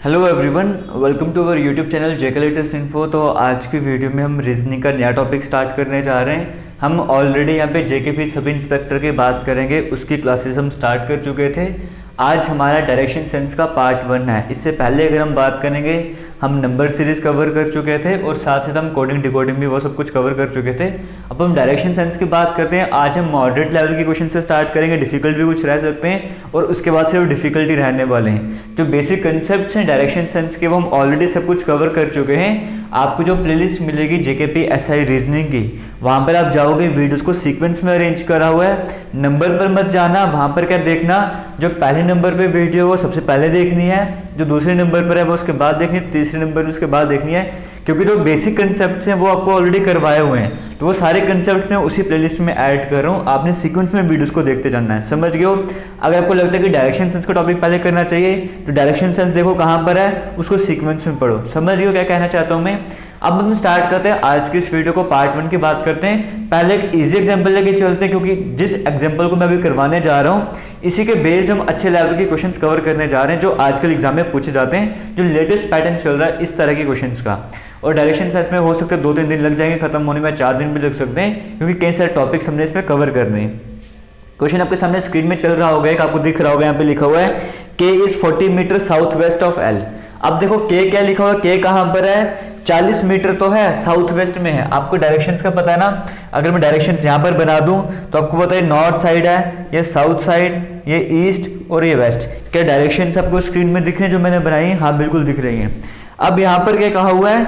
Hello everyone, welcome to our YouTube channel JK latest info. तो आज की video में हम रीजनिंग का नया टॉपिक स्टार्ट करने जा रहे हैं। हम ऑलरेडी यहाँ पे जेकेपी सब इंस्पेक्टर की बात करेंगे, उसकी क्लासेस हम स्टार्ट कर चुके थे। आज हमारा डायरेक्शन सेंस का पार्ट 1 है। इससे पहले अगर हम बात करेंगे, हम नंबर सीरीज कवर कर चुके थे और साथ ही हम कोडिंग डिकोडिंग भी वो सब कुछ कवर कर चुके थे। अब हम डायरेक्शन सेंस की बात करते हैं। आज हम मॉडरेट लेवल के क्वेश्चन से स्टार्ट करेंगे। डिफिकल्ट भी कुछ रह सकते हैं और उसके बाद सिर्फ डिफिकल्टी रहने वाले हैं। जो बेसिक कंसेप्ट हैं डायरेक्शन सेंस के वो हम ऑलरेडी सब कुछ कवर कर चुके हैं। आपको जो प्लेलिस्ट मिलेगी जेकेपी एसआई रीजनिंग की, वहाँ पर आप जाओगे, वीडियोस को सीक्वेंस में अरेंज करा हुआ है। नंबर पर मत जाना, वहाँ पर क्या देखना, जो पहले नंबर पे वीडियो वो सबसे पहले देखनी है, जो दूसरे नंबर पर है वो उसके बाद देखनी है, तीसरे नंबर पर उसके बाद देखनी है। क्योंकि जो बेसिक कंसेप्ट्स हैं वो आपको ऑलरेडी करवाए हुए हैं, तो वो सारे कंसेप्ट मैं उसी प्लेलिस्ट में ऐड कर रहा हूँ। आपने सीक्वेंस में वीडियोस को देखते जाना है, समझ गए हो। अगर आपको लगता है कि डायरेक्शन सेंस का टॉपिक पहले करना चाहिए, तो डायरेक्शन सेंस देखो कहाँ पर है, उसको सीक्वेंस में पढ़ो। समझ गए हो क्या कहना चाहता हूँ मैं। अब हम स्टार्ट करते हैं आज की इस वीडियो को, पार्ट 1 की बात करते हैं। पहले एक इजी एग्जांपल लेके चलते हैं, क्योंकि जिस एग्जांपल को मैं अभी करवाने जा रहा हूँ इसी के बेस्ड हम अच्छे लेवल के क्वेश्चंस कवर करने जा रहे हैं, जो आजकल एग्जाम में पूछे जाते हैं, जो लेटेस्ट पैटर्न चल रहा है इस तरह के क्वेश्चंस का। और डायरेक्शन सेंस में हो सकता है 2-3 दिन लग जाएंगे, खत्म होने में 4 दिन भी लग सकते हैं, क्योंकि कई सारे टॉपिक्स हमने इसमें कवर करने हैं। क्वेश्चन आपके सामने स्क्रीन में चल रहा होगा, एक आपको दिख रहा होगा, यहाँ पे लिखा हुआ है K is 40 metre south west of L. अब देखो के क्या लिखा हुआ है, के कहाँ पर है, 40 मीटर तो है, साउथ वेस्ट में है। आपको डायरेक्शंस का पता है ना। अगर मैं डायरेक्शंस यहाँ पर बना दूं तो आपको पता है नॉर्थ साइड है, ये साउथ साइड, ये ईस्ट और ये वेस्ट। क्या डायरेक्शंस आपको स्क्रीन में दिख रहे हैं जो मैंने बनाई? हाँ बिल्कुल दिख रही हैं। अब यहाँ पर क्या कहा हुआ है,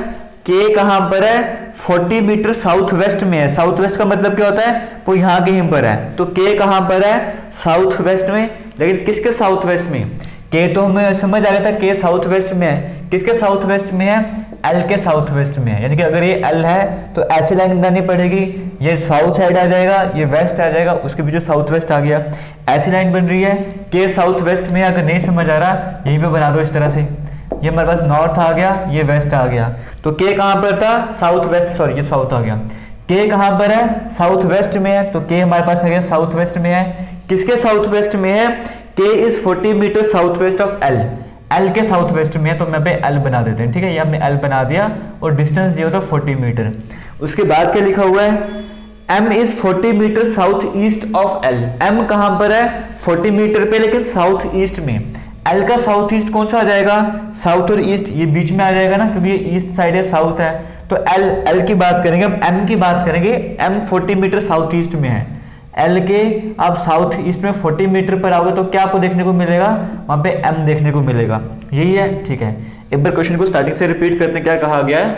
के कहाँ पर है, 40 मीटर साउथ वेस्ट में है। साउथ वेस्ट का मतलब क्या होता है, वो यहाँ कहीं पर है। तो के कहाँ पर है, साउथ वेस्ट में। लेकिन किसके साउथ वेस्ट में? के तो हमें समझ आ गया था के साउथ वेस्ट में है। किसके साउथ वेस्ट में है, एल के साउथ वेस्ट में है। यानी कि अगर ये एल है तो ऐसी लाइन बनानी पड़ेगी, ये साउथ साइड आ जाएगा, ये वेस्ट आ जाएगा, उसके बीच साउथ वेस्ट आ गया, ऐसी लाइन बन रही है। के साउथ वेस्ट में अगर नहीं समझ आ रहा, यहीं पे बना दो इस तरह से। ये हमारे पास नॉर्थ आ गया, ये वेस्ट आ गया। तो के कहाँ पर था, साउथ वेस्ट, सॉरी ये साउथ आ गया। के कहाँ पर है, साउथ वेस्ट में है। तो के हमारे पास आ गया साउथ वेस्ट में है। किसके साउथ वेस्ट में है, K is 40 metre south west of L. L के साउथ वेस्ट में है, तो मैं पे एल बना देते हैं, ठीक है। ये हमने एल बना दिया और डिस्टेंस दिया था 40 मीटर। उसके बाद क्या लिखा हुआ है, M is 40 metre south east of L. M कहाँ पर है, 40 मीटर पे, लेकिन साउथ ईस्ट में। एल का साउथ ईस्ट कौन सा आ जाएगा, साउथ और ईस्ट ये बीच में आ जाएगा ना, क्योंकि ये ईस्ट साइड है, साउथ है। तो एल की बात करेंगे। अब एम की बात करेंगे, एम 40 मीटर साउथ ईस्ट में है। एल के आप साउथ ईस्ट में 40 मीटर पर आओगे तो क्या आपको देखने को मिलेगा, वहां पे एम देखने को मिलेगा। यही है, ठीक है। एक बार क्वेश्चन को स्टार्टिंग से रिपीट करते हैं। क्या कहा गया है,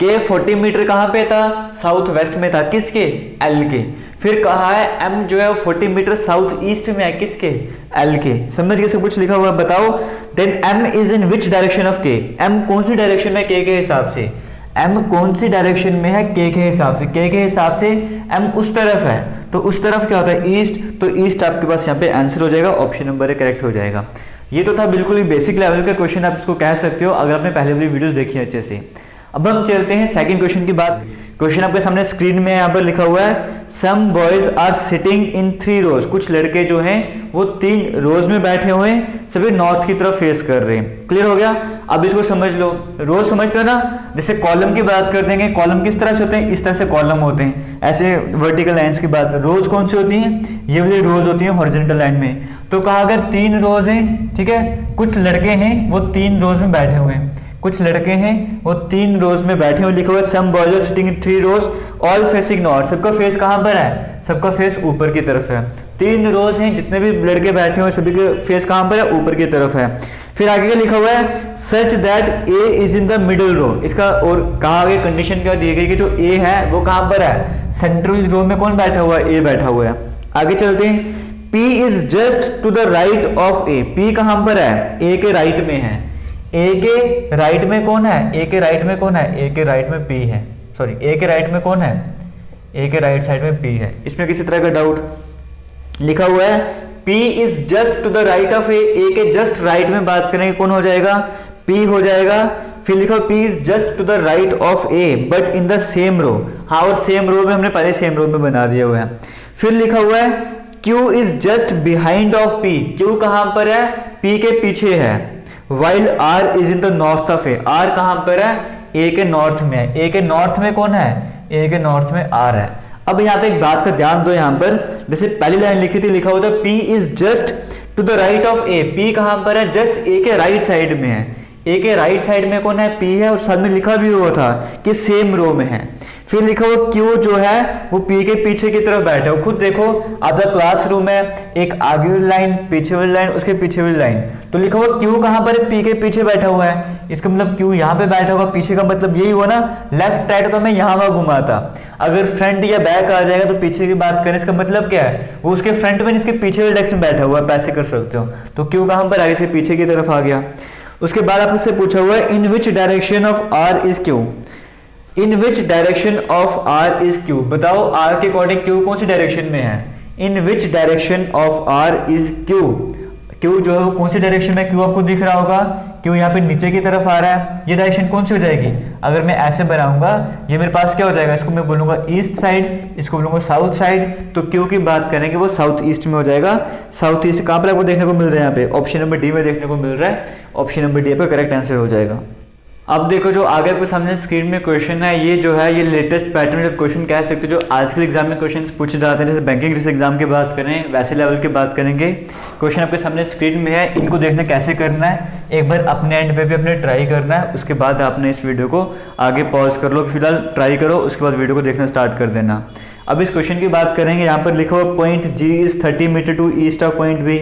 के 40 मीटर कहाँ पे था, साउथ वेस्ट में था। किसके, एल के। फिर कहा है एम जो है 40 मीटर साउथ ईस्ट में है। किसके, एल के। समझ के सब कुछ लिखा हुआ है, बताओ। Then M is in which direction of K. M कौन सी डायरेक्शन में के हिसाब से, एम कौन सी डायरेक्शन में है के हिसाब से। के हिसाब से एम उस तरफ है, तो उस तरफ क्या होता है, ईस्ट। तो ईस्ट आपके पास यहाँ पे आंसर हो जाएगा, ऑप्शन नंबर करेक्ट हो जाएगा। ये तो था बिल्कुल ही बेसिक लेवल का क्वेश्चन, आप इसको कह सकते हो अगर आपने पहले वाली वीडियोस देखी है अच्छे से। अब हम चलते हैं सेकंड क्वेश्चन की बात। क्वेश्चन आपके सामने स्क्रीन में यहाँ पर लिखा हुआ है, some boys are sitting in 3 rows. कुछ लड़के जो हैं वो 3 रोज में बैठे हुए हैं, सभी नॉर्थ की तरफ फेस कर रहे हैं। क्लियर हो गया। अब इसको समझ लो, रोज समझते हो ना। जैसे कॉलम की बात कर देंगे, कॉलम किस तरह से होते हैं, इस तरह से कॉलम होते हैं, ऐसे वर्टिकल लाइंस की बात। रोज कौन सी होती हैं, ये वाली रोज होती है हॉरिजॉन्टल लाइन में। तो कहा अगर 3 रोज हैं, ठीक है, कुछ लड़के हैं वो 3 रोज में बैठे हुए हैं, कुछ लड़के हैं वो 3 रोज में बैठे हुए। लिखा हुआ है some boys are sitting in 3 rows all facing north. सबका फेस कहाँ पर है, सबका फेस ऊपर की तरफ है। 3 रोज हैं, जितने भी लड़के बैठे हुए सभी के फेस कहाँ पर है, ऊपर की तरफ है। फिर आगे लिखा हुआ है such that A is in the middle row. इसका और कहा गया, कंडीशन क्या दी गई कि जो ए है वो कहाँ पर है, सेंट्रल रो में कौन बैठा हुआ है, ए बैठा हुआ है। आगे चलते हैं, P is just to the right of A. P कहाँ पर है, ए के राइट में है। ए के राइट में कौन है, ए के राइट में कौन है, ए के राइट में P है। सॉरी, ए के राइट में कौन है, ए के राइट साइड में P है। इसमें किसी तरह का डाउट? लिखा हुआ है P is just to the right of A. A के जस्ट राइट में बात करेंगे कौन हो जाएगा, P हो जाएगा। फिर लिखा P is just to the right of A but in the same row. हाँ, और सेम रो में हमने पहले सेम रो में बना दिया हुआ है। फिर लिखा हुआ है Q is just behind of P। Q कहां पर है, P के पीछे है। While R is in the north of A, R कहां पर है, ए के नॉर्थ में है, ए के नॉर्थ में कौन है, ए के नॉर्थ में आर है। अब यहाँ पे एक बात का ध्यान दो, यहाँ पर जैसे पहली लाइन लिखी थी, लिखा हुआ था P is just to the right of A, P कहां पर है, जस्ट A के राइट साइड में है, A के राइट साइड में कौन है, P है, और साथ में लिखा भी हुआ था कि सेम रो में है। फिर लिखा हुआ Q जो है वो P के पीछे की तरफ बैठा है। खुद देखो आपका क्लासरूम है, एक आगे वाली लाइन, पीछे वाली लाइन, उसके पीछे वाली लाइन, तो लिखा हुआ Q कहां पर है, P के पीछे बैठा हुआ है, इसका मतलब Q यहाँ पे बैठा होगा, पीछे का मतलब यही हुआ ना, लेफ्ट राइट तो मैं यहाँ वहां घुमाता, अगर फ्रंट या बैक आ जाएगा तो पीछे की बात करें, इसका मतलब क्या है, वो उसके फ्रंट में इसके पीछे वाले डायरेक्शन में बैठा हुआ है, ऐसे कर सकते हो। तो Q कहां पर आगे, इसके पीछे की तरफ आ गया। उसके बाद आपसे पूछा हुआ है in which direction of R is Q, in which direction of R is Q, बताओ R के अकॉर्डिंग Q कौन सी डायरेक्शन में है, in which direction of R is Q, Q जो है वो कौन सी डायरेक्शन में, Q आपको दिख रहा होगा, Q यहाँ पे नीचे की तरफ आ रहा है, ये डायरेक्शन कौन सी हो जाएगी, अगर मैं ऐसे बनाऊंगा ये मेरे पास क्या हो जाएगा, इसको मैं बोलूंगा ईस्ट साइड, इसको बोलूंगा साउथ साइड, तो Q की बात करेंगे वो साउथ ईस्ट में हो जाएगा। साउथ ईस्ट कहाँ पर आपको देखने को मिल रहा है, यहाँ पे ऑप्शन नंबर डी में देखने को मिल रहा है, ऑप्शन नंबर डी पे करेक्ट आंसर हो जाएगा। अब देखो जो आगे आपके सामने स्क्रीन में क्वेश्चन है, ये जो है ये लेटेस्ट पैटर्न जब क्वेश्चन कह सकते हो, जो आजकल एग्जाम में क्वेश्चन पूछे जाते हैं, जैसे बैंकिंग जैसे एग्जाम की बात करें वैसे लेवल की बात करेंगे। क्वेश्चन आपके सामने स्क्रीन में है, इनको देखना कैसे करना है, एक बार अपने एंड पे भी अपने ट्राई करना है, उसके बाद आपने इस वीडियो को आगे पॉज कर लो, फिलहाल ट्राई करो, उसके बाद वीडियो को देखना स्टार्ट कर देना। अब इस क्वेश्चन की बात करेंगे, यहाँ पर लिखा हुआ point G is 30 metre to east of point B,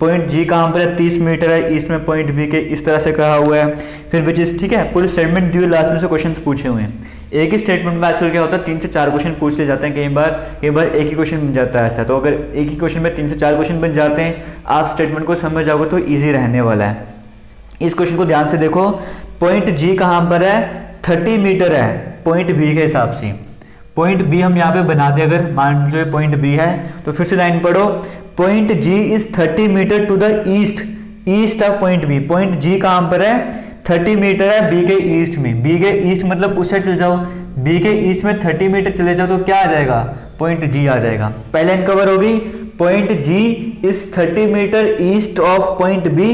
point G कहाँ पर है, 30 मीटर है ईस्ट में पॉइंट B के, इस तरह से कहा हुआ है। फिर विच इज, ठीक है, पूरे स्टेटमेंट दिए, लास्ट में से क्वेश्चन पूछे हुए हैं। एक ही स्टेटमेंट में आजकल क्या होता है 3 से 4 क्वेश्चन पूछ ले जाते हैं, कई बार एक ही क्वेश्चन बन जाता है ऐसा। तो अगर एक ही क्वेश्चन में 3 से 4 क्वेश्चन बन जाते हैं, आप स्टेटमेंट को समझ जाओगे तो ईजी रहने वाला है। इस क्वेश्चन को ध्यान से देखो, पॉइंट G कहाँ पर है, 30 मीटर है पॉइंट B के हिसाब से, पॉइंट B हम यहाँ पे बना दे, अगर मान लो पॉइंट B है तो फिर से लाइन पढ़ो, point G is 30 metre to the east of point B, point G कहाँ पर है, 30 मीटर है B के ईस्ट में, B के ईस्ट मतलब उस साइड चले जाओ, B के ईस्ट में 30 मीटर चले जाओ तो क्या आ जाएगा, पॉइंट G आ जाएगा। पहले लाइन कवर होगी, point G is 30 metre east of point B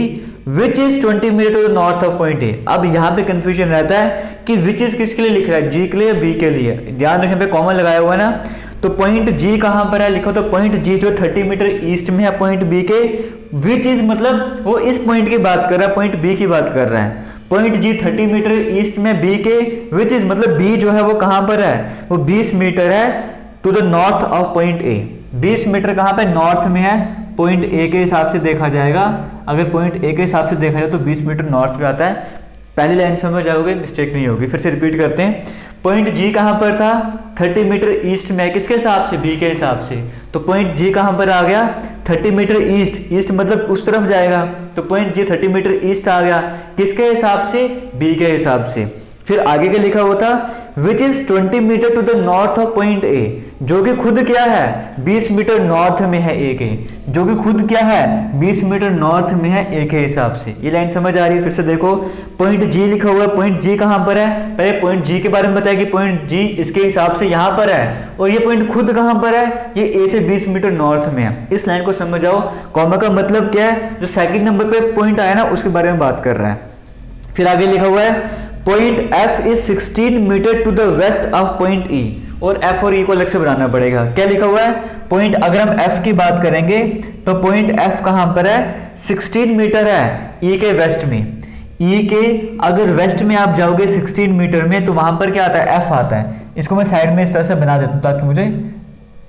which is 20 metre to the north of point A. अब यहाँ पे कंफ्यूजन रहता है कि विच इज किसके लिए लिख रहा है, G के लिए या B के लिए, ध्यान रखने पे कॉमन लगाया हुआ है ना। तो पॉइंट G कहाँ पर है, लिखो तो पॉइंट G जो 30 मीटर ईस्ट में है पॉइंट B के, विच इज मतलब वो इस पॉइंट की बात कर रहा है, पॉइंट B की बात कर रहा है। पॉइंट G 30 मीटर ईस्ट में B के, विच इज मतलब B जो है वो कहाँ पर है, वो 20 मीटर है to the north of point A, 20 metre कहाँ पे, नॉर्थ में है, पॉइंट A के हिसाब से देखा जाएगा, अगर पॉइंट A के हिसाब से देखा जाए तो 20 मीटर नॉर्थ पे आता है। पहली लाइन समझ जाओगे, मिस्टेक नहीं होगी। फिर से रिपीट करते हैं, पॉइंट G कहाँ पर था, 30 मीटर ईस्ट में, किसके हिसाब से, B के हिसाब से, तो पॉइंट G कहाँ पर आ गया, 30 मीटर ईस्ट मतलब उस तरफ जाएगा, तो पॉइंट G 30 मीटर ईस्ट आ गया, किसके हिसाब से, B के हिसाब से। फिर आगे क्या लिखा हुआ था, which is 20 metre to the north of point A, जो कि खुद क्या है 20 मीटर नॉर्थ में है A के, जो कि खुद क्या है 20 मीटर नॉर्थ में है A के हिसाब से। ये लाइन समझ आ रही है। फिर से देखो, पॉइंट G लिखा हुआ है, पॉइंट G कहाँ पर है, पहले पॉइंट G के बारे में बताया कि पॉइंट G इसके हिसाब से यहाँ पर है, और ये पॉइंट खुद कहाँ पर है, ये A से 20 मीटर नॉर्थ में है। इस लाइन को समझ जाओ, कॉमा का मतलब क्या है, जो सेकंड नंबर पे पॉइंट आया ना उसके बारे में बात कर रहा है। फिर आगे लिखा हुआ है, point F is 16 metre to the west of point E, और F और E को अलग से बनाना पड़ेगा। क्या लिखा हुआ है, पॉइंट, अगर हम F की बात करेंगे तो पॉइंट F कहां पर है, 16 मीटर है E के वेस्ट में, E के अगर वेस्ट में आप जाओगे 16 मीटर में तो वहां पर क्या आता है, F आता है। इसको मैं साइड में इस तरह से बना देता हूं ताकि मुझे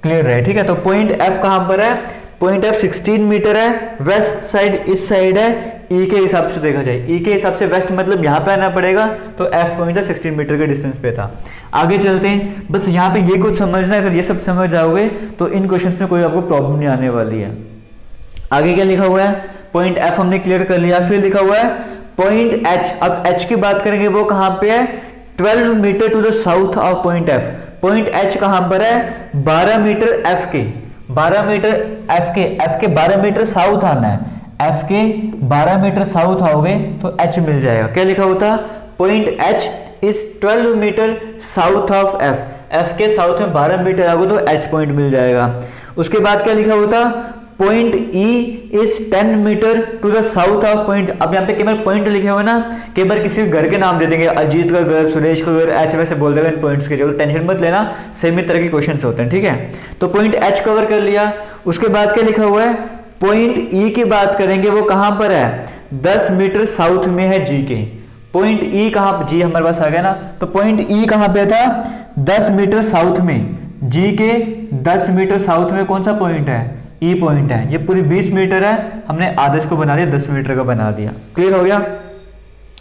क्लियर रहे, ठीक है। तो पॉइंट F कहां पर है, पॉइंट F 16 मीटर है, वेस्ट साइड इस साइड है, E के हिसाब से देखा जाए, E के हिसाब से वेस्ट मतलब यहाँ पे आना पड़ेगा, तो F पॉइंट 16 मीटर के डिस्टेंस पे था। आगे चलते हैं, बस यहाँ पे ये कुछ समझना है, अगर ये सब समझ जाओगे तो इन क्वेश्चंस में कोई आपको प्रॉब्लम नहीं आने वाली है। आगे क्या लिखा हुआ है, पॉइंट F हमने क्लियर कर लिया। फिर लिखा हुआ है पॉइंट H, अब H की बात करेंगे वो कहाँ पे है, 12 metre to the south of point F, point H कहाँ पर है, 12 मीटर F के, 12 मीटर F के 12 मीटर साउथ आना है, F के 12 मीटर साउथ आओगे तो H मिल जाएगा। क्या लिखा होता, point H is 12 metre south of F, F के साउथ में 12 मीटर आओगे तो H पॉइंट मिल जाएगा। उसके बाद क्या लिखा होता, point E is 10 metre to the south of point. अब यहाँ पे कई बार पॉइंट लिखे हुए ना, कई बार किसी घर के नाम दे देंगे, अजीत का घर, सुरेश का घर, ऐसे वैसे बोल देगा इन पॉइंट्स के, जो टेंशन मत लेना, सेम ही तरह के क्वेश्चन होते हैं, ठीक है। तो पॉइंट एच कवर कर लिया। उसके बाद क्या लिखा हुआ है, पॉइंट ई की बात करेंगे, वो कहां पर है, 10 मीटर साउथ में है जी के। पॉइंट ई कहां, जी हमारे पास आ गया ना, तो पॉइंट ई कहां पे था, 10 मीटर साउथ में, जी के 10 मीटर साउथ में कौन सा पॉइंट है, ई पॉइंट है। ये पूरी 20 मीटर है, हमने आधे को बना दिया, 10 मीटर का बना दिया। क्लियर हो गया।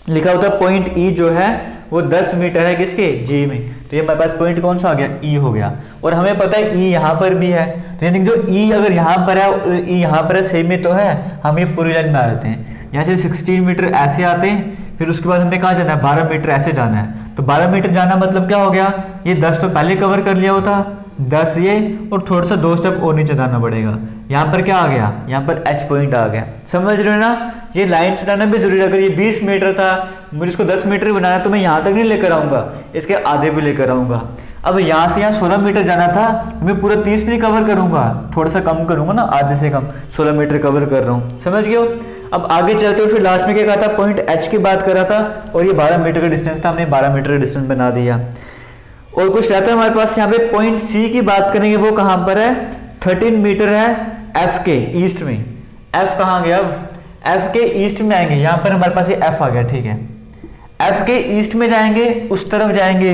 लिखा होता है पॉइंट ई जो है वो 10 मीटर है किसके, जी में। तो ये हमारे पास पॉइंट कौन सा आ गया, ई हो गया। और हमें पता है ई यहाँ पर भी है, तो यानी जो ई अगर यहाँ पर है, ई यहाँ पर है, सेम में तो है, हम ये पूरी लाइन में आ जाते हैं। यहाँ से 16 मीटर ऐसे आते हैं, फिर उसके बाद हमें कहाँ जाना है, 12 मीटर ऐसे जाना है। तो 12 मीटर जाना मतलब क्या हो गया, ये 10 तो पहले कवर कर लिया होता, 10 ये, और थोड़ा सा 2 स्टेप और नीचे जाना पड़ेगा। यहाँ पर क्या आ गया, यहाँ पर एच पॉइंट आ गया। समझ रहे हो ना, ये लाइन बनाना भी जरूरी है। अगर ये 20 मीटर था, मुझे इसको 10 मीटर बनाना, तो मैं यहाँ तक नहीं लेकर आऊंगा, इसके आधे भी लेकर आऊंगा। अब यहाँ से यहाँ 16 मीटर जाना था, मैं पूरा 30 नहीं कवर करूंगा, थोड़ा सा कम करूंगा ना, आधे से कम 16 मीटर कवर कर रहा हूँ। समझ गए हो। अब आगे चलते हो, फिर लास्ट में क्या कहा था, पॉइंट एच की बात कर रहा था, और ये 12 मीटर का डिस्टेंस था, हमने 12 मीटर का डिस्टेंस बना दिया। और कुछ रहता है हमारे पास यहाँ पे, पॉइंट सी की बात करेंगे, वो कहां पर है, 13 मीटर है एफ के ईस्ट में। एफ कहां गया, अब एफ के ईस्ट में आएंगे, यहां पर हमारे पास ये एफ आ गया, ठीक है। एफ के ईस्ट में जाएंगे, उस तरफ जाएंगे,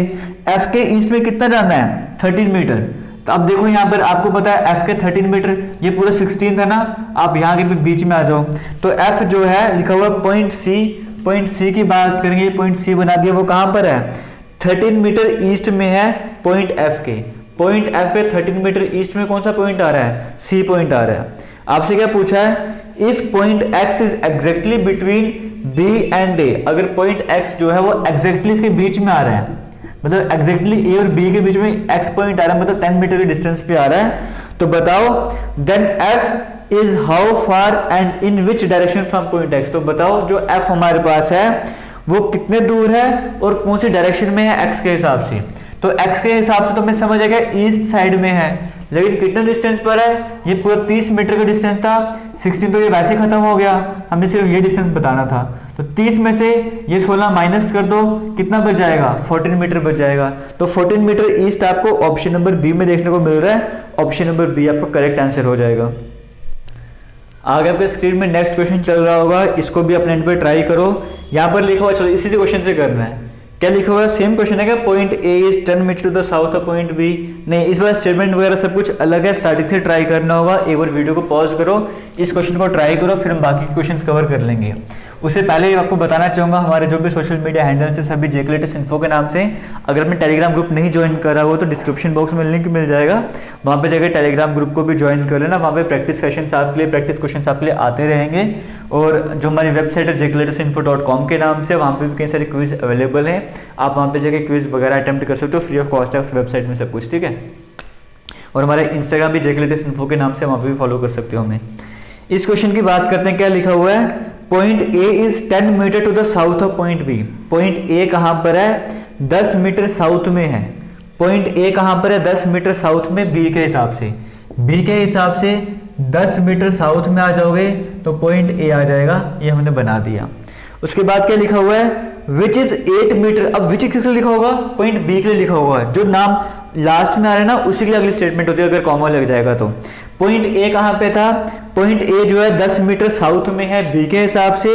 एफ के ईस्ट में कितना जाना है, 13 मीटर। तो अब देखो यहाँ पर आपको पता है एफ के 13 मीटर, ये पूरा 16 था ना, आप यहाँ के बीच में आ जाओ। तो एफ जो है लिखा हुआ पॉइंट सी, पॉइंट सी की बात करेंगे, पॉइंट सी बना दिया, वो कहां पर है, 13 मीटर ईस्ट में है पॉइंट एफ के। पॉइंट एफ के 13 मीटर ईस्ट में कौन सा पॉइंट आ रहा है, सी पॉइंट आ रहा है। आपसे क्या पूछा है, if point X is exactly between B and A, अगर पॉइंट एक्स जो है वो एग्जैक्टली इसके बीच में आ रहा है, मतलब एग्जैक्टली ए और बी के बीच में एक्स पॉइंट आ रहा है, मतलब 10 मीटर के डिस्टेंस पे आ रहा है, तो बताओ then F is how far and in which direction from point X. तो बताओ जो एफ हमारे पास है वो कितने दूर है और कौन सी डायरेक्शन में है एक्स के हिसाब से। तो एक्स के हिसाब से तो हमें समझ आएगा ईस्ट साइड में है, लेकिन कितना डिस्टेंस पर है, ये पूरा 30 मीटर का डिस्टेंस था, 16 तो ये वैसे खत्म हो गया, हमें सिर्फ ये डिस्टेंस बताना था। तो 30 में से ये 16 माइनस कर दो, कितना बच जाएगा, 14 मीटर बच जाएगा। तो 14 मीटर ईस्ट आपको ऑप्शन नंबर बी में देखने को मिल रहा है, ऑप्शन नंबर बी आपका करेक्ट आंसर हो जाएगा। आगे आपके स्क्रीन में नेक्स्ट क्वेश्चन चल रहा होगा, इसको भी अपने एंड पे ट्राई करो। यहाँ पर लिखा हुआ, चलो इसी से क्वेश्चन से करना है, क्या लिखा हुआ है, सेम क्वेश्चन है क्या, point A is 10 metre to the south of point B. नहीं, इस बार स्टेटमेंट वगैरह सब कुछ अलग है, स्टार्टिंग से ट्राई करना होगा। एक बार वीडियो को पॉज करो, इस क्वेश्चन को ट्राई करो, फिर हम बाकी क्वेश्चंस कवर कर लेंगे। उससे पहले आपको बताना चाहूँगा, हमारे जो भी सोशल मीडिया हैंडल्स है सभी जेके लेटेस्ट इन्फो के नाम से। अगर आपने टेलीग्राम ग्रुप नहीं ज्वाइन करा हो तो डिस्क्रिप्शन बॉक्स में लिंक मिल जाएगा, वहाँ पे जाकर टेलीग्राम ग्रुप को भी ज्वाइन कर लेना। वहाँ पे प्रैक्टिस सेशंस आपके लिए, प्रैक्टिस क्वेश्चंस आपके लिए आते रहेंगे। और जो हमारी वेबसाइट है jklatestinfo.com के नाम से, वहाँ पे भी कई सारे क्विज अवेलेबल हैं, आप वहाँ पे जाकर क्विज वगैरह अटेम्प्ट कर सकते हो, फ्री ऑफ कॉस्ट है उस वेबसाइट में सब कुछ, ठीक है। और हमारे इंस्टाग्राम भी जेके लेटेस्ट इन्फो के नाम से, वहाँ पे भी फॉलो कर सकते हो हमें। इस क्वेश्चन की बात करते हैं, क्या लिखा हुआ है, point A is 10 metre to the south of point B. Point A कहां पर है, 10 मीटर साउथ में है। पॉइंट ए कहां पर है, 10 मीटर साउथ में बी के हिसाब से। बी के हिसाब से 10 मीटर साउथ में आ जाओगे तो पॉइंट ए आ जाएगा, ये हमने बना दिया। उसके बाद क्या लिखा हुआ है, विच इज 8 मीटर। अब विच किसके लिए लिखा होगा, पॉइंट बी के लिए लिखा हुआ है, जो नाम लास्ट में आ रहा है ना उसी के लिए अगली स्टेटमेंट होती है, अगर कॉमा लग जाएगा तो। पॉइंट ए कहां पे था, पॉइंट ए जो है 10 मीटर साउथ में है बी के हिसाब से,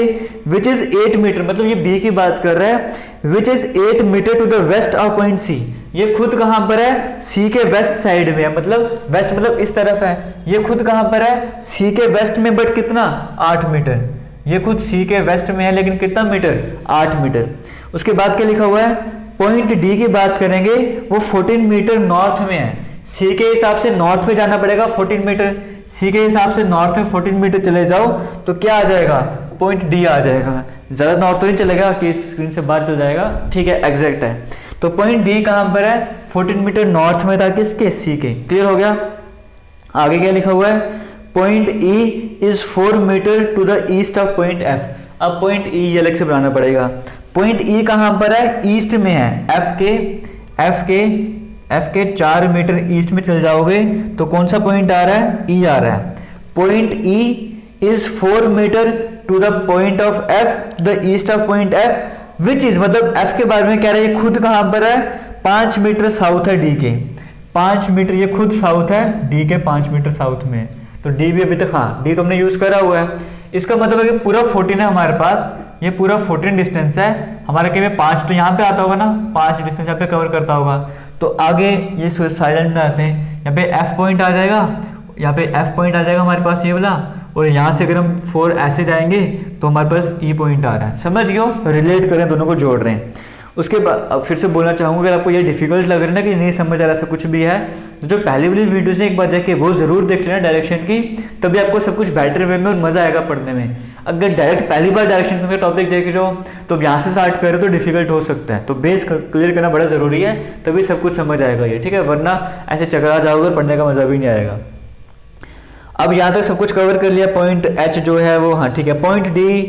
विच इज 8 मीटर, मतलब ये बी की बात कर रहा है, which is 8 metre to the west of point C. ये खुद कहां पर है, सी के वेस्ट साइड में है, मतलब वेस्ट मतलब इस तरफ है। ये खुद कहां पर है, सी के वेस्ट में, बट कितना, 8 मीटर। ये खुद सी के वेस्ट में है, लेकिन कितना मीटर, 8 मीटर। उसके बाद क्या लिखा हुआ है, पॉइंट डी की बात करेंगे, वो 14 मीटर नॉर्थ में है। सी के हिसाब से नॉर्थ में जाना पड़ेगा 14 मीटर, सी के हिसाब से नॉर्थ में 14 मीटर चले जाओ तो क्या आ जाएगा, पॉइंट डी आ जाएगा। ज्यादा नॉर्थ तो नहीं चलेगा कि स्क्रीन से बाहर चल जाएगा, ठीक है, एग्जैक्ट है। तो पॉइंट डी कहां पर है, 14 मीटर नॉर्थ में था, किसके, सी के। क्लियर हो गया। आगे क्या लिखा हुआ है, point E is 4 metre to the east of point F. अब पॉइंट ई अलग से बनाना पड़ेगा। पॉइंट ई कहां पर है, ईस्ट में है, एफ के 4 मीटर ईस्ट में चल जाओगे तो कौन सा पॉइंट आ रहा है, ई आ रहा है। Point E is 4 metre to the point of F, the east of point F which is, मतलब एफ के बारे में कह रहा है, ये खुद कहां पर है, 5 मीटर साउथ है डी के, 5 मीटर ये खुद साउथ है डी के, 5 मीटर साउथ में। तो डी भी अभी तक, हाँ डी तो हमने यूज करा हुआ है। इसका मतलब है कि पूरा 14 है हमारे पास, ये पूरा 14 डिस्टेंस है हमारे के में 5 तो यहाँ पे आता होगा ना, 5 डिस्टेंस यहाँ पे कवर करता होगा। तो आगे ये साइलेंट में आते हैं, यहाँ पे एफ पॉइंट आ जाएगा, यहाँ पे एफ पॉइंट आ जाएगा हमारे पास ये वाला, और यहाँ से अगर हम 4 ऐसे जाएंगे तो हमारे पास ई पॉइंट आ रहा है। समझ गए हो, रिलेट करें, दोनों को जोड़ रहे हैं। उसके बाद अब फिर से बोलना चाहूँगा, अगर आपको ये डिफिकल्ट लग रहा है ना कि नहीं समझ आ रहा ऐसा कुछ भी है, तो जो पहली वाली वीडियो से एक बार जाके वो जरूर देख लेना डायरेक्शन की, तभी आपको सब कुछ बेटर वे में और मजा आएगा पढ़ने में। अगर डायरेक्ट पहली बार डायरेक्शन का टॉपिक देख रहे हो तो यहाँ से स्टार्ट करें तो डिफिकल्ट हो सकता है, तो बेस क्लियर करना बड़ा जरूरी है, तभी सब कुछ समझ आएगा ये, ठीक है, वरना ऐसे चकरा जाओगे, पढ़ने का मजा भी नहीं आएगा। अब यहाँ तक सब कुछ कवर कर लिया। पॉइंट एच जो है वो, हाँ ठीक है। पॉइंट डी,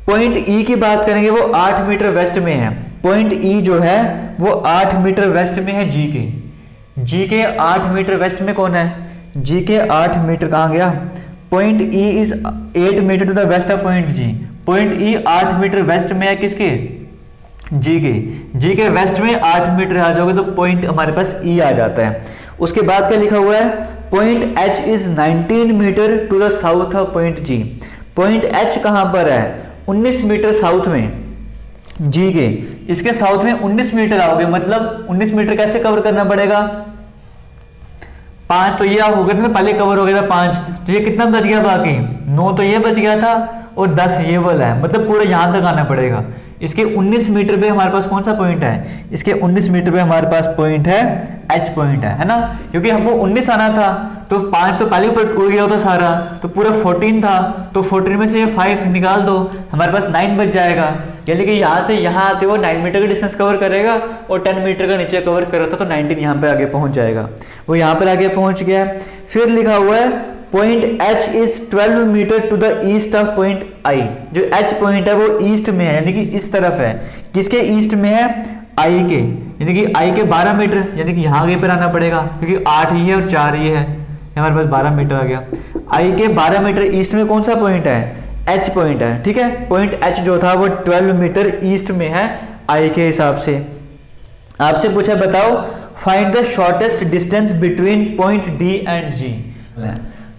पॉइंट ई की बात करेंगे, वो 8 मीटर वेस्ट में है। पॉइंट ई जो है वो 8 मीटर वेस्ट में है जी के, जी के 8 मीटर वेस्ट में कौन है, जी के 8 मीटर कहाँ गया, point E is 8 metre to the west of point G. Point E 8 metre west में है किसके, जी के, जी के वेस्ट में 8 मीटर आ जाओगे तो पॉइंट हमारे पास ई आ जाता है। उसके बाद क्या लिखा हुआ है, point H is 19 metre to the south of point G. Point H कहां पर है, 19 मीटर साउथ में जी के, इसके साउथ में 19 मीटर आओगे, मतलब 19 मीटर कैसे कवर करना पड़ेगा, 5 तो ये हो गया था ना, पहले कवर हो गया था 5, तो ये कितना बच गया, बाकी 9 तो ये बच गया था और 10 ये वाला है, मतलब पूरा यहां तक आना पड़ेगा। इसके 19 मीटर पे हमारे पास कौन सा पॉइंट है, इसके 19 मीटर पे हमारे पास पॉइंट है एच पॉइंट है ना, क्योंकि हमको 19 आना था तो 5 तो पहले ऊपर उड़ गया होता सारा, तो पूरा 14 था, तो 14 में से ये 5 निकाल दो, हमारे पास 9 बच जाएगा। यानी कि यहाँ से यहाँ आते हुए 9 मीटर का डिस्टेंस कवर करेगा और 10 मीटर का नीचे कवर कर रहा था, तो 19 यहाँ पे आगे पहुंच जाएगा, वो यहाँ पर आगे पहुंच गया। फिर लिखा हुआ है point H is 12 metre to the east of point I. जो एच पॉइंट है वो ईस्ट में है, यानी कि इस तरफ है, किसके ईस्ट में है, आई के, यानी कि आई के 12 मीटर, यानी कि यहाँ आगे पर आना पड़ेगा, क्योंकि 8 ही है और 4 ही है, हमारे पास 12 मीटर आ गया। आई के 12 मीटर ईस्ट में कौन सा पॉइंट है, एच पॉइंट है, ठीक है। पॉइंट एच जो था वो 12 मीटर ईस्ट में है आई के हिसाब से। आपसे पूछा बताओ find the shortest distance between point D and G.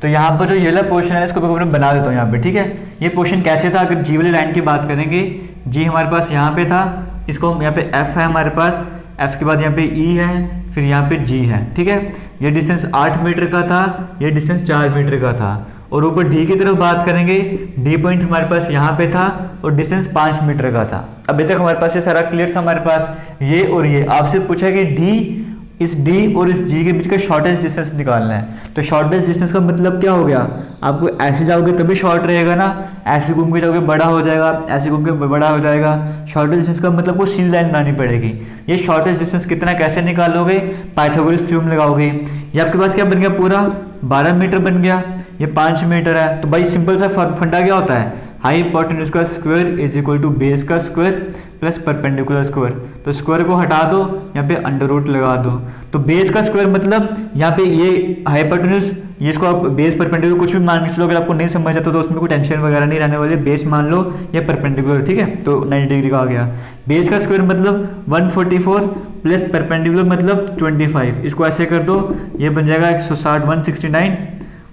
तो यहाँ पर जो ये वाला पोर्शन है इसको मैं बना देता हूँ यहाँ पे, ठीक है। ये पोर्शन कैसे था, अगर जी वाली लाइन की बात करेंगे, जी हमारे पास यहाँ पे था, इसको हम यहाँ पे एफ है हमारे पास, एफ के बाद यहाँ पे ई है, फिर यहाँ पे जी है, ठीक है। ये डिस्टेंस 8 मीटर का था, ये डिस्टेंस 4 मीटर का था। और ऊपर डी की तरफ बात करेंगे, डी पॉइंट हमारे पास यहाँ पे था और डिस्टेंस 5 मीटर का था। अभी तक हमारे पास ये सारा क्लियर था, हमारे पास ये और ये। आपसे पूछा कि डी, इस डी और इस जी के बीच का शॉर्टेस्ट डिस्टेंस निकालना है, तो शॉर्टेस्ट डिस्टेंस का मतलब क्या हो गया, आपको ऐसे जाओगे तभी शॉर्ट रहेगा ना, ऐसे घूम के जाओगे बड़ा हो जाएगा, ऐसे घूम के बड़ा हो जाएगा। शॉर्टेस्ट डिस्टेंस का मतलब को सीधी लाइन बनानी पड़ेगी। ये शॉर्टेस्ट डिस्टेंस कितना कैसे निकालोगे, पाइथागोरस थ्योरम लगाओगे। ये आपके पास क्या बन गया, पूरा 12 मीटर बन गया, ये 5 मीटर है। तो भाई सिंपल सा फंडा क्या होता है, हाई हिपोटेन्यूज का square is equal to base का स्क्वायर प्लस परपेंडिकुलर स्क्वायर। तो स्क्वायर को हटा दो, यहाँ पे अंडर रूट लगा दो। तो बेस का स्क्वायर मतलब यहाँ पे ये हाइपोटेन्यूज, ये इसको आप बेस परपेंडिकुलर कुछ भी मान के चलो, अगर आपको नहीं समझ आता तो उसमें कोई टेंशन वगैरह नहीं रहने वाली, बेस मान लो या परपेंडिकुलर, ठीक है। तो 90 डिग्री का आ गया। बेस का स्क्वायर मतलब 144 प्लस परपेंडिकुलर मतलब 25, इसको ऐसे कर दो, ये बन जाएगा 160 169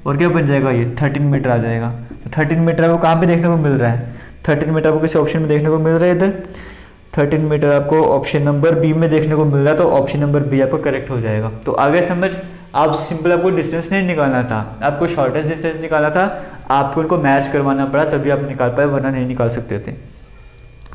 और क्या बन जाएगा, ये 13 मीटर आ जाएगा। तो 13 मीटर आपको कहाँ पे देखने को मिल रहा है, 13 मीटर आपको किसी ऑप्शन में देखने को मिल रहा है, इधर 13 मीटर आपको ऑप्शन नंबर बी में देखने को मिल रहा है, तो ऑप्शन नंबर बी आपको करेक्ट हो जाएगा। तो आगे समझ, आप सिंपल आपको डिस्टेंस नहीं निकालना था, आपको शॉर्टेस्ट डिस्टेंस निकालना था, आपको उनको मैच करवाना पड़ा तभी आप निकाल पाए, वरना नहीं निकाल सकते थे।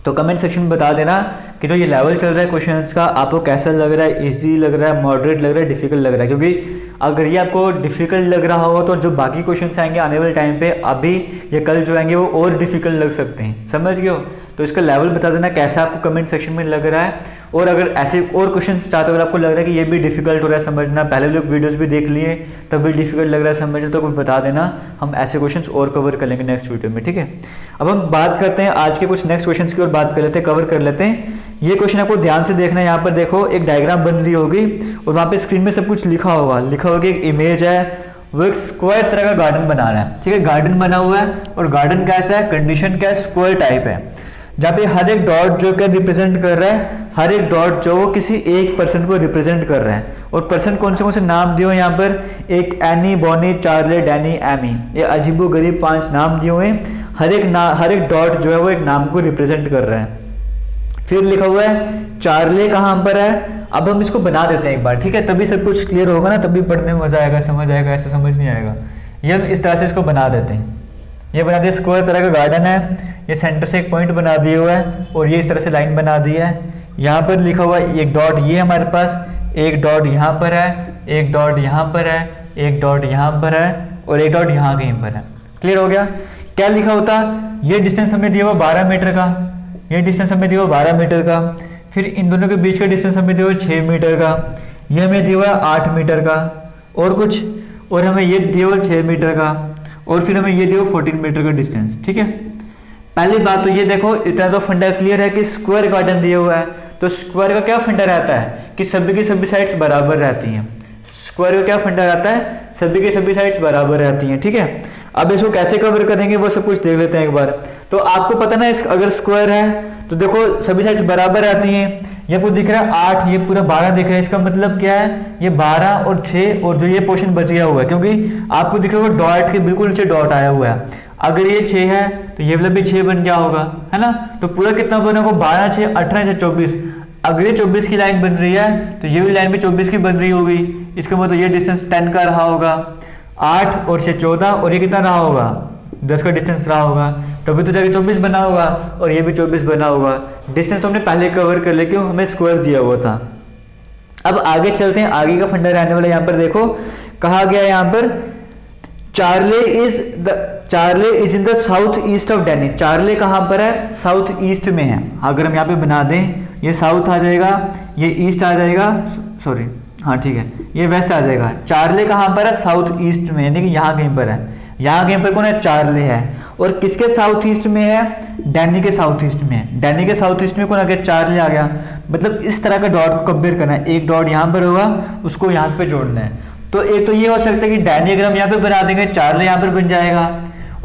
तो कमेंट सेक्शन में बता देना कि जो ये लेवल चल रहा है क्वेश्चंस का आपको कैसा लग रहा है, इजी लग रहा है, मॉडरेट लग रहा है, डिफिकल्ट लग रहा है। क्योंकि अगर ये आपको डिफिकल्ट लग रहा होगा तो जो बाकी क्वेश्चंस आएंगे आने वाले टाइम पे, अभी या कल जो आएंगे वो और डिफिकल्ट लग सकते हैं, समझ गए हो। तो इसका लेवल बता देना कैसा आपको कमेंट सेक्शन में लग रहा है। और अगर ऐसे और क्वेश्चन चाहते हो, अगर आपको लग रहा है कि ये भी डिफिकल्ट हो रहा है समझना, पहले लोग वीडियोस भी देख लिए तब भी डिफिकल्ट लग रहा है समझना, तो बता देना, हम ऐसे क्वेश्चंस और कवर कर लेंगे नेक्स्ट वीडियो में, ठीक है। अब हम बात करते हैं आज के कुछ नेक्स्ट क्वेश्चंस की और बात कर लेते हैं, कवर कर लेते हैं। ये क्वेश्चन आपको ध्यान से देखना है, यहाँ पर देखो एक डायग्राम बन रही होगी और वहाँ पे स्क्रीन में सब कुछ लिखा होगा कि एक इमेज है, वो एक स्क्वायर तरह का गार्डन बना रहा है, ठीक है। गार्डन बना हुआ है और गार्डन कैसा है, कंडीशन क्या है, स्क्वायर टाइप है, जहाँ पे हर एक डॉट जो क्या रिप्रेजेंट कर रहा है, हर एक डॉट जो वो किसी एक पर्सन को रिप्रेजेंट कर रहा है। और पर्सन कौन से नाम दिए हुए यहाँ पर, एक Annie, Bonnie, Charlie, Danny, Amy, ये अजीबोगरीब 5 नाम दिए हुए हैं। हर एक डॉट जो है वो एक नाम को रिप्रेजेंट कर रहा है। फिर लिखा हुआ है चार्ले कहाँ पर है। अब हम इसको बना देते हैं एक बार, ठीक है, तभी सब कुछ क्लियर होगा ना, तभी पढ़ने में मजा आएगा, समझ आएगा, ऐसे समझ नहीं आएगा। ये हम इस तरह से इसको बना देते हैं। ये बना दिया, स्क्वायर तरह का गार्डन है, ये सेंटर से एक पॉइंट बना दिया हुआ है और ये इस तरह से लाइन बना दी है। यहाँ पर लिखा हुआ है एक डॉट, ये हमारे पास एक डॉट यहाँ पर है, एक डॉट यहाँ पर है, एक डॉट यहाँ पर है और एक डॉट यहाँ कहीं पर है। क्लियर हो गया। क्या लिखा होता, ये डिस्टेंस हमें दिया हुआ 12 मीटर का, ये डिस्टेंस हमें दिया हुआ 12 मीटर का, फिर इन दोनों के बीच का डिस्टेंस हमें दिया हुआ 6 मीटर का, ये हमें दिया हुआ 8 मीटर का और कुछ, और हमें ये दिया हुआ 6 मीटर का, और फिर हमें ये दिया हुआ 14 मीटर का डिस्टेंस, ठीक है। पहली बात तो ये देखो, इतना तो फंडा क्लियर है कि स्क्वायर गार्डन दिया हुआ है, तो स्क्वायर का क्या फंडा रहता है कि सभी की सभी साइड्स बराबर रहती हैं। स्क्वायर का क्या फंडा रहता है, सभी की सभी साइड्स बराबर रहती हैं, ठीक है। अब इसको कैसे कवर करेंगे वो सब कुछ देख लेते हैं एक बार। तो आपको पता ना, अगर स्क्वायर है तो देखो सभी साइड्स बराबर रहती हैं। ये आपको दिख रहा है 8, ये पूरा 12 दिख रहा है, इसका मतलब क्या है, ये 12 और 6 और जो ये पोर्शन बच गया हुआ है, क्योंकि आपको दिख रहा होगा डॉट के बिल्कुल नीचे डॉट आया हुआ है। अगर ये 6 है तो ये वाला भी 6 बन गया होगा, है ना। तो पूरा कितना बना होगा, 12, 6, 18, 24। अगर ये 24 की लाइन बन रही है तो ये भी लाइन भी 24 की बन रही होगी, इसका मतलब ये डिस्टेंस 10 का रहा होगा। 8 और 6 14 और ये कितना रहा होगा, 10 का डिस्टेंस रहा होगा, तभी तो जाके 24 बना होगा और ये भी 24 बना होगा। डिस्टेंस तो हमने पहले कवर कर लिया, क्यों, हमें स्क्वायर दिया हुआ था। अब आगे चलते हैं, आगे का फंडा रहने वाला। यहाँ पर देखो कहा गया है, यहाँ पर Charlie is in the south east of Danny. Charlie कहाँ पर है, साउथ ईस्ट में है। अगर हम यहाँ पे बना दें, ये साउथ आ जाएगा, ये ईस्ट आ जाएगा, सॉरी हाँ ठीक है, ये वेस्ट आ जाएगा। चार्ले कहाँ पर है, साउथ ईस्ट में, यानी कि यहाँ कहीं पर है। यहाँ कहीं पर कौन है, चार्ले है। और किसके साउथ ईस्ट में है, डैनी के साउथ ईस्ट में है। डैनी के साउथ ईस्ट में कौन आ गया, चार्ले आ गया। मतलब इस तरह का डॉट को कंपेयर करना है, एक डॉट यहाँ पर होगा, उसको यहाँ पे जोड़ना है। तो एक तो ये हो सकता है कि डैनी अगर हम यहाँ पे बना देंगे, चार्ले यहाँ पर बन जाएगा,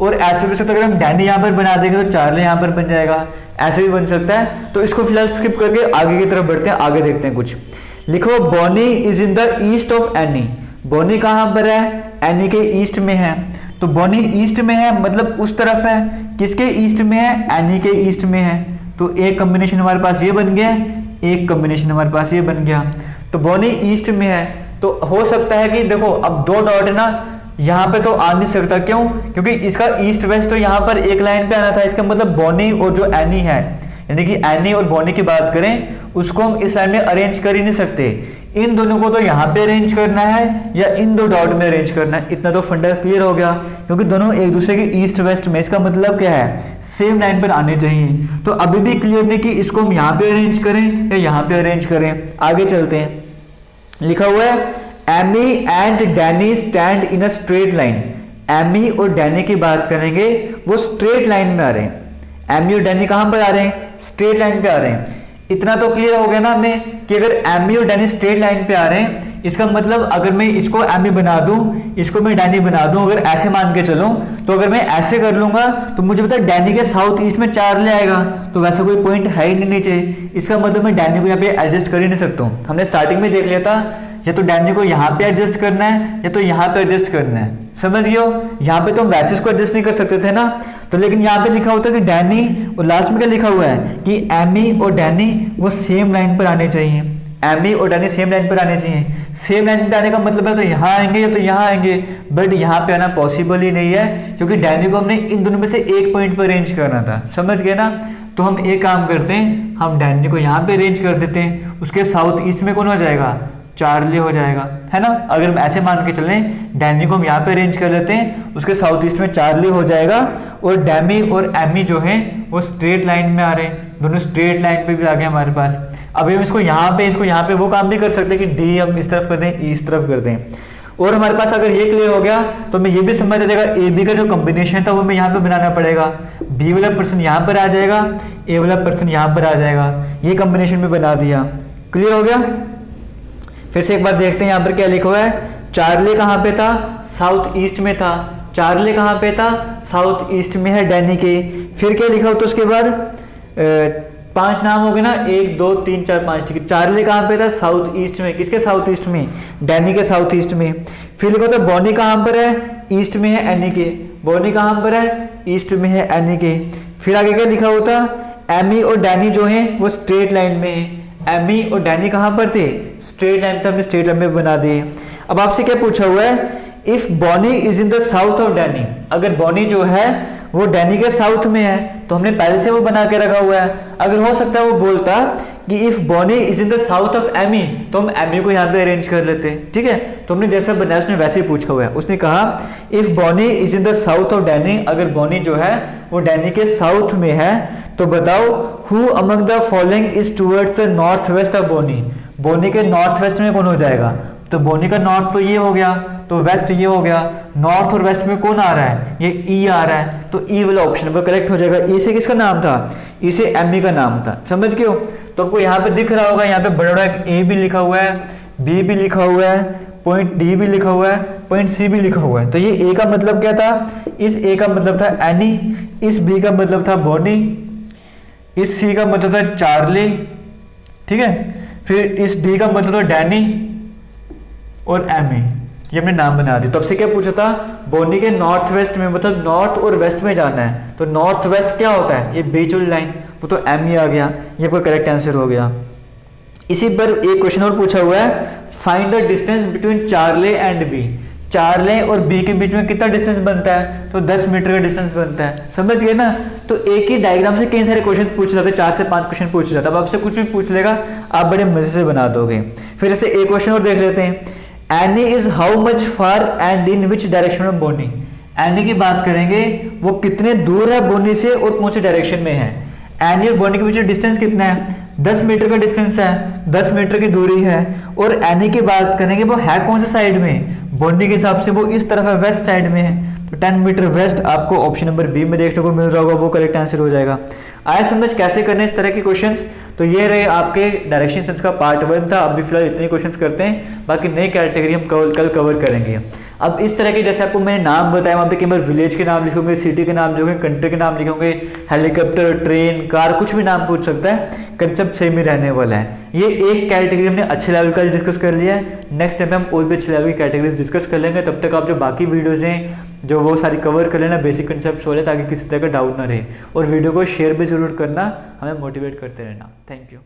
और ऐसे भी सकता है अगर हम डैनी यहाँ पर बना देंगे तो चार्ले यहाँ पर बन जाएगा, ऐसे भी बन सकता है। तो इसको फिलहाल स्किप करके आगे की तरफ बढ़ते हैं, आगे देखते हैं कुछ। लिखो Bonnie is in the east of Annie. Bonnie कहाँ पर है, एनी के ईस्ट में है। तो बॉनी ईस्ट में है मतलब उस तरफ है, किसके ईस्ट में है, एनी के ईस्ट में है। तो एक कॉम्बिनेशन हमारे पास ये बन गया, एक कॉम्बिनेशन हमारे पास ये बन गया। तो बॉनी ईस्ट में है, तो हो सकता है कि देखो अब 2 डॉट है ना, यहाँ पे तो आ नहीं सकता, क्यों, क्योंकि इसका ईस्ट वेस्ट तो यहाँ पर एक लाइन पे आना था। इसका मतलब बॉनी और जो एनी है, यानी कि एनी और बॉनी की बात करें, उसको हम इस लाइन में अरेंज कर ही नहीं सकते। इन दोनों को तो यहाँ पे अरेंज करना है या इन 2 डॉट में अरेंज करना है। इतना तो फंडा क्लियर हो गया, क्योंकि दोनों एक दूसरे के ईस्ट वेस्ट में। इसका मतलब क्या है, सेम लाइन पर आने चाहिए। तो अभी भी क्लियर नहीं कि इसको हम यहाँ पे अरेंज करें या यहाँ पे अरेंज करें। आगे चलते हैं, लिखा हुआ है Amy and Danny stand in a straight line. Amy और डैनी की बात करेंगे, वो स्ट्रेट लाइन में आ रहे हैं। एमी और डैनी कहां पर आ रहे हैं, स्ट्रेट लाइन पे आ रहे हैं। इतना तो क्लियर हो गया ना हमें कि अगर एमी और डैनी स्ट्रेट लाइन पे आ रहे हैं, इसका मतलब अगर मैं इसको एमी बना दूं, इसको मैं डैनी बना दूं, अगर ऐसे मान के चलूं, तो अगर मैं ऐसे कर लूंगा तो मुझे पता है डैनी के साउथ ईस्ट में चार्ले आएगा, तो वैसा कोई पॉइंट है ही नहीं नीचे। इसका मतलब मैं डैनी को यहाँ पे एडजस्ट कर ही नहीं सकता हूँ। हमने स्टार्टिंग में देख लिया था, या तो डैनी को यहाँ पे एडजस्ट करना है या तो यहाँ पे एडजस्ट करना है, समझ गए हो। यहाँ पे तो हम वैसे इसको एडजस्ट नहीं कर सकते थे ना, तो लेकिन यहाँ पे लिखा होता है कि डैनी, और लास्ट में क्या लिखा हुआ है कि एमी और डैनी वो सेम लाइन पर आने चाहिए। एमी और डैनी सेम लाइन पर आने चाहिए। सेम लाइन पर आने का मतलब है तो यहाँ आएंगे या तो यहाँ आएंगे, बट यहाँ पे आना पॉसिबल ही नहीं है, क्योंकि डैनी को हमने इन दोनों में से एक पॉइंट पर अरेंज करना था, समझ गए ना। तो हम एक काम करते हैं, हम डैनी को यहाँ पे अरेंज कर देते हैं, उसके साउथ ईस्ट में कौन हो जाएगा, चार्ले हो जाएगा, है ना। अगर हम ऐसे मान के चलें, डैनी को हम यहाँ पे अरेंज कर लेते हैं, उसके साउथ ईस्ट में चार्ले हो जाएगा, और डैमी और एमी जो है वो स्ट्रेट लाइन में आ रहे हैं, दोनों स्ट्रेट लाइन पे भी आ गए हमारे पास। अभी हम इसको यहाँ पे वो काम भी कर सकते हैं कि डी हम इस तरफ कर दें, ई इस तरफ कर दें। और हमारे पास अगर ये क्लियर हो गया तो हमें ये भी समझ आ जाएगा ए बी का जो कॉम्बिनेशन था वो हमें यहाँ पे बनाना पड़ेगा। बी वाला पर्सन यहाँ पर आ जाएगा, ए वाला पर्सन यहाँ पर आ जाएगा, ये कॉम्बिनेशन में बना दिया। क्लियर हो गया। फिर से एक बार देखते हैं यहाँ पर क्या लिखा हुआ है, चार्ले कहाँ पे था, साउथ ईस्ट में था। चार्ले कहाँ पे था, साउथ ईस्ट में है डैनी के। फिर क्या लिखा होता उसके बाद, 5 नाम हो गए ना, 1 2 3 4 5, ठीक है। चार्ले कहाँ पे था, साउथ ईस्ट में। किसके साउथ ईस्ट में, डैनी के साउथ ईस्ट में। फिर लिखा होता बॉनी कहाँ पर है, ईस्ट में है एनी के। बॉनी कहाँ पर है, ईस्ट में है एनी के। फिर आगे क्या लिखा होता, एमी और डैनी जो है वो स्ट्रेट लाइन में है। एमी और डैनी कहाँ पर थे, स्ट्रेट लाइन पे, हमने स्ट्रेट लाइन में बना दिए। अब आपसे क्या पूछा हुआ है, if Bonnie is in the south of Danny, अगर बॉनी जो है वो डैनी के साउथ में है तो हमने पहले से वो बना के रखा हुआ है। अगर हो सकता है वो बोलता कि if Bonnie is in the south of Amy, तो हम एमी को यहाँ पे अरेंज कर लेते, ठीक है। तो हमने जैसा बनाया उसने वैसे ही पूछा हुआ है। उसने कहा if Bonnie is in the south of Danny, अगर बॉनी जो है वो डैनी के साउथ में है तो बताओ who among the following is towards the north west of Bonnie. Bonnie के नॉर्थ वेस्ट में कौन हो जाएगा, तो बॉनी का नॉर्थ तो ये हो गया, तो वेस्ट ये हो गया। नॉर्थ और वेस्ट में कौन आ रहा है, ये ई आ रहा है, तो ई वाला ऑप्शन पर करेक्ट हो जाएगा। ई से किसका नाम था, ई से एमी का नाम था, समझ गए हो। तो आपको यहाँ पे दिख रहा होगा, यहाँ पे बड़ा बड़ा ए भी लिखा हुआ है, बी भी लिखा हुआ है, पॉइंट डी भी लिखा हुआ है, पॉइंट सी भी लिखा हुआ है। तो ये ए का मतलब क्या था, इस ए का मतलब था एनी, इस बी का मतलब था बॉनी, इस सी का मतलब था चार्ली, ठीक है। फिर इस डी का मतलब था डैनी और एमी, ये हमने नाम बना दी। तो आपसे क्या पूछा था, बॉनी के नॉर्थ वेस्ट में, मतलब नॉर्थ और वेस्ट में जाना है। तो नॉर्थ वेस्ट क्या होता है, ये बीच वाली लाइन, वो तो एमी आ गया, ये आपका करेक्ट आंसर हो गया। इसी पर एक क्वेश्चन और पूछा हुआ है, find the distance between Charlie and B. Charlie और बी के बीच में कितना डिस्टेंस बनता है, तो 10 मीटर का डिस्टेंस बनता है, समझ गए ना। तो एक ही डायग्राम से कई सारे क्वेश्चन पूछ जाते, 4 से 5 क्वेश्चन पूछ जाता। अब आपसे कुछ भी पूछ लेगा आप बड़े मजे से बना दोगे। फिर ऐसे एक क्वेश्चन और देख लेते हैं, Annie is how much far and in which direction of Bonnie. Annie की बात करेंगे, वो कितने दूर है बोनी से और कौन सी डायरेक्शन में है। एनी और बोनी के बीच डिस्टेंस कितना है, 10 मीटर का डिस्टेंस है, 10 मीटर की दूरी है। और एनी की बात करेंगे, वो है कौन से साइड में, बोनी के हिसाब से वो इस तरफ है, वेस्ट साइड में है। तो 10 मीटर वेस्ट आपको ऑप्शन नंबर बी में देखने को मिल रहा होगा, वो करेक्ट आंसर हो जाएगा। आया समझ कैसे करने इस तरह के क्वेश्चंस। तो ये रहे आपके डायरेक्शन सेंस का पार्ट 1 था। अभी फिलहाल इतने क्वेश्चंस करते हैं, बाकी नई कैटेगरी हम कल कवर करेंगे। अब इस तरह के जैसे आपको मैंने नाम बताया, वहाँ पे कई बार विलेज के नाम लिखोगे, सिटी के नाम लिखोगे, कंट्री के नाम लिखोगे, हेलीकॉप्टर, ट्रेन, कार, कुछ भी नाम पूछ सकता है, कंसेप्ट सेम ही रहने वाला है। ये एक कैटेगरी हमने अच्छे लेवल का डिस्कस कर लिया है। नेक्स्ट टाइम हम और भी अच्छे लेवल की कैटेगरीज डिस्कस कर लेंगे। तब तक आप जो बाकी वीडियोज़ हैं जो वो सारी कवर कर लेना, बेसिक कंसेप्ट वाले, ताकि किसी तरह का डाउट ना रहे। और वीडियो को शेयर भी जरूर करना, हमें मोटिवेट करते रहना। Thank you.